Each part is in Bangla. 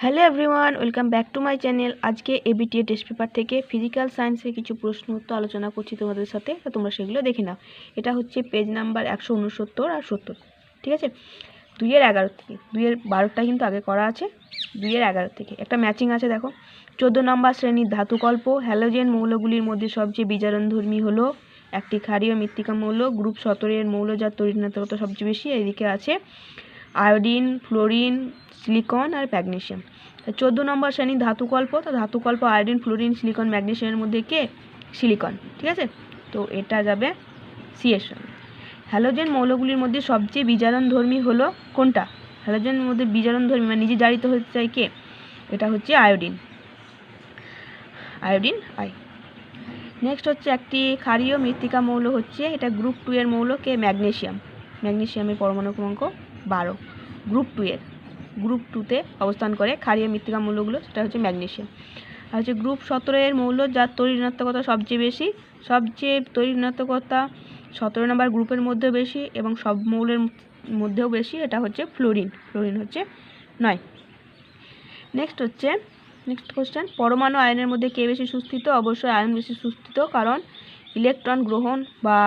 Hello everyone, welcome back to my channel. আজকে এবিটিএ টেস্ট পেপার থেকে ফিজিক্যাল সায়েন্সের কিছু প্রশ্ন উত্তর আলোচনা করছি তোমাদের সাথে, তো তোমরা সেগুলো দেখে নাও। এটা হচ্ছে পেজ নাম্বার 169 আর 70, ঠিক আছে। 2-11 থেকে 2-12টা কিন্তু আগে করা আছে, 2-11 থেকে একটা ম্যাচিং আছে। দেখো 14 নম্বর শ্রেণীর ধাতুকল্প হ্যালোজেন মৌলগুলির মধ্যে সবচেয়ে বিজারণধর্মী হলো একটি ক্ষারীয় মৃত্তিকা মৌল, গ্রুপ 17 মৌল যার তড়িৎ সবচেয়ে বেশি। এদিকে আছে আয়োডিন, ফ্লোরিন, সিলিকন আর ম্যাগনেসিয়াম। 14 নম্বর শ্রেণীর ধাতুকল্প, তো ধাতুকল্প আয়োডিন, ফ্লোরিন, সিলিকন, ম্যাগনেসিয়ামের মধ্যে কে? সিলিকন, ঠিক আছে। তো এটা যাবে সি এর সঙ্গে। হ্যালোজেন মৌলগুলির মধ্যে সবচেয়ে বিজারণধর্মী হলো কোনটা? হ্যালোজেনের মধ্যে বিজারণধর্মী মানে নিজে জারিত হতে চাই কে? এটা হচ্ছে আয়োডিন, আয়োডিন আই। নেক্সট হচ্ছে একটি ক্ষারীয় মৃত্তিকা মৌল হচ্ছে, এটা গ্রুপ 2 এর মৌল কে? ম্যাগনেসিয়াম। ম্যাগনেসিয়ামের পরমাণু ক্রমাঙ্ক 12, গ্রুপ 2-তে অবস্থান করে ক্ষারীয় মৃত্তিকা মৌলগুলো, সেটা হচ্ছে ম্যাগনেসিয়াম। আর হচ্ছে গ্রুপ 17 এর মৌল যার তড়িৎ ঋণাত্মকতা সবচেয়ে বেশি, সবচেয়ে তড়িৎ ঋণাত্মকতা 17 নম্বর গ্রুপের মধ্যে বেশি এবং সব মৌলের মধ্যেও বেশি, এটা হচ্ছে ফ্লোরিন। ফ্লোরিন হচ্ছে 9। নেক্সট কোশ্চেন, পরমাণু আয়নের মধ্যে কে বেশি সুস্থিত? অবশ্যই আয়ন বেশি সুস্থিত, কারণ ইলেকট্রন গ্রহণ বা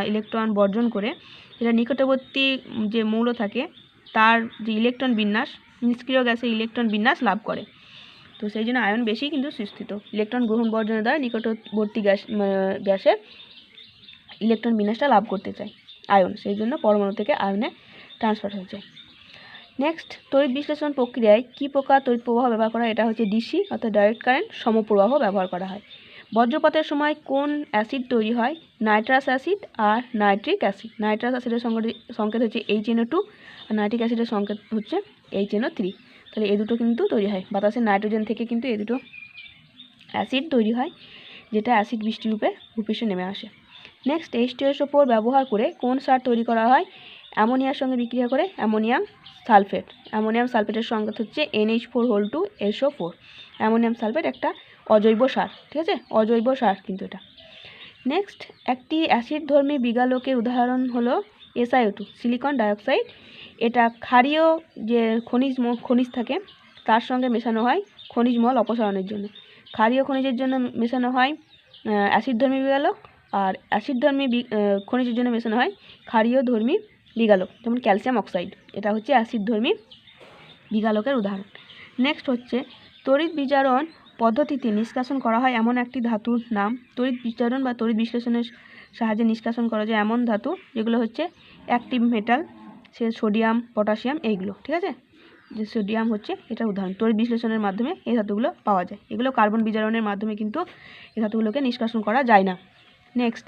ইলেকট্রন বর্জন করে যেটা নিকটবর্তী যে মৌল থাকে তার যে ইলেকট্রন বিন্যাস, নিষ্ক্রিয় গ্যাসে ইলেকট্রন বিন্যাস লাভ করে। তো সেই জন্য আয়ন বেশি কিন্তু সুস্থিত। ইলেকট্রন গ্রহণ বর্জনের দ্বারা নিকটবর্তী গ্যাসের ইলেকট্রন বিন্যাসটা লাভ করতে চায় আয়ন, সেই জন্য পরমাণু থেকে আয়নে ট্রান্সফার হয়ে যায়। নেক্সট, তড়িৎ বিশ্লেষণ প্রক্রিয়ায় কী প্রকার তড়িৎ প্রবাহ ব্যবহার করা হয়? এটা হচ্ছে ডিসি অর্থাৎ ডাইরেক্ট কারেন্ট সমপ্রবাহ ব্যবহার করা হয়। বজ্রপাতের সময় কোন অ্যাসিড তৈরি হয়? নাইট্রাস অ্যাসিড আর নাইট্রিক অ্যাসিড। নাইট্রাস অ্যাসিডের সংকেত হচ্ছে HNO2 আর নাইট্রিক অ্যাসিডের সংকেত হচ্ছে HNO3। তাহলে এই দুটো কিন্তু তৈরি হয় বাতাসের নাইট্রোজেন থেকে, কিন্তু এই দুটো অ্যাসিড তৈরি হয় যেটা অ্যাসিড বৃষ্টি রূপে ভূপৃষ্ঠে নেমে আসে। নেক্সট, H2SO4 ব্যবহার করে কোন সার তৈরি করা হয়? অ্যামোনিয়ার সঙ্গে বিক্রিয়া করে অ্যামোনিয়াম সালফেট। অ্যামোনিয়াম সালফেটের সংকেত হচ্ছে NH4 2SO4। অ্যামোনিয়াম সালফেট একটা অজৈব সার, ঠিক আছে, অজৈব সার কিন্তু এটা। নেক্সট, একটি অ্যাসিডধর্মী বিগালকের উদাহরণ হলো SiO2, সিলিকন ডাইঅক্সাইড। এটা ক্ষারীয় যে খনিজ থাকে তার সঙ্গে মেশানো হয় খনিজ মল অপসারণের জন্য। ক্ষারীয় খনিজের জন্য মেশানো হয় অ্যাসিডধর্মী বিগালক, আর অ্যাসিডধর্মী খনিজের জন্য মেশানো হয় ক্ষারীয়ধর্মী বিগালক, যেমন ক্যালসিয়াম অক্সাইড। এটা হচ্ছে অ্যাসিডধর্মী বিগালকের উদাহরণ। নেক্সট হচ্ছে তড়িৎ বিজারণ পদ্ধতিতে নিষ্কাশন করা হয় এমন একটি ধাতুর নাম। তড়িৎ বিজারণ বা তড়িৎ বিশ্লেষণের সাহায্যে নিষ্কাশন করা যায় এমন ধাতু যেগুলো হচ্ছে অ্যাক্টিভ মেটাল, সে সোডিয়াম, পটাশিয়াম, এইগুলো, ঠিক আছে। যে সোডিয়াম হচ্ছে এটা উদাহরণ। তড়িৎ বিশ্লেষণের মাধ্যমে এই ধাতুগুলো পাওয়া যায়। এগুলো কার্বন বিজারণের মাধ্যমে কিন্তু এই ধাতুগুলোকে নিষ্কাশন করা যায় না। নেক্সট,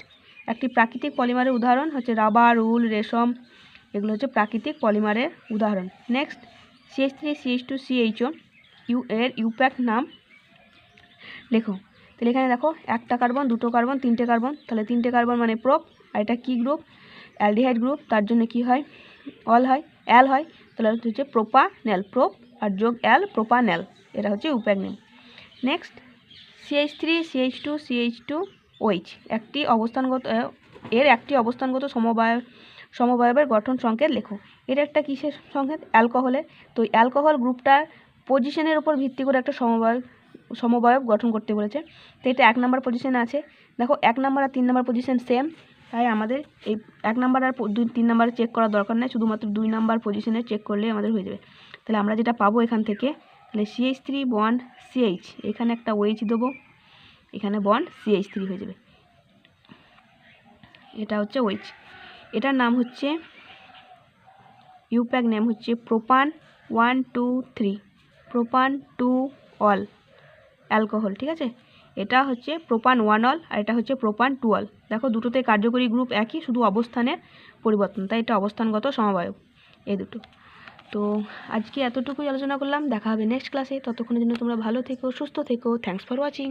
একটি প্রাকৃতিক পলিমারের উদাহরণ হচ্ছে রাবার, উল, রেশম। এগুলো হচ্ছে প্রাকৃতিক পলিমারের উদাহরণ। নেক্সট, CH3CH2CHO এর ইউপ্যাক নাম লেখো। তাহলে এখানে দেখো একটা কার্বন, দুটো কার্বন, তিনটে কার্বন। তাহলে তিনটে কার্বন মানে প্রোপ, আর এটা কি গ্রুপ? অ্যালডিহাইড গ্রুপ, তার জন্য কি হয়? অ্যাল হয়। তাহলে হচ্ছে প্রোপানেল, প্রোপ আর যোগ অ্যাল, প্রোপানেল। এটা হচ্ছে ইউপ্যাক নেম। নেক্সট, CH3CH2CH2OH একটি অবস্থানগত সমবায়বের গঠন সংকেত লেখো। এটা একটা কিসের সংকেত? অ্যালকোহলের। তো অ্যালকোহল গ্রুপটার পজিশনের উপর ভিত্তি করে একটা সমবায়ব গঠন করতে বলেছে। তো এটা 1 নম্বর পজিশনে আছে। দেখো 1 নম্বর আর 3 নম্বর পজিশন সেম, তাই আমাদের এই 1 নম্বর আর 3 নম্বরে চেক করার দরকার নেই, শুধুমাত্র 2 নম্বর পজিশনে চেক করলেই আমাদের হয়ে যাবে। তাহলে আমরা যেটা পাবো এখান থেকে, তাহলে CH3 বন্ড CH, এখানে একটা OH দেবো, এখানে বন্ড CH3 হয়ে যাবে। এটা হচ্ছে OH। এটার নাম হচ্ছে ইউপ্যাক নেম হচ্ছে প্রোপান 1,2,3, প্রোপান 2 অল অ্যালকোহল, ঠিক আছে। এটা হচ্ছে প্রোপান 1 অল আর এটা হচ্ছে প্রোপান 2 অল। দেখো দুটোতে কার্যকরী গ্রুপ একই, শুধু অবস্থানের পরিবর্তন, তাই এটা অবস্থানগত সমবায়ব এই দুটো। তো আজকে এতটুকুই আলোচনা করলাম, দেখা হবে নেক্সট ক্লাসে। ততক্ষণের জন্য তোমরা ভালো থেকো, সুস্থ থেকো। Thanks for watching.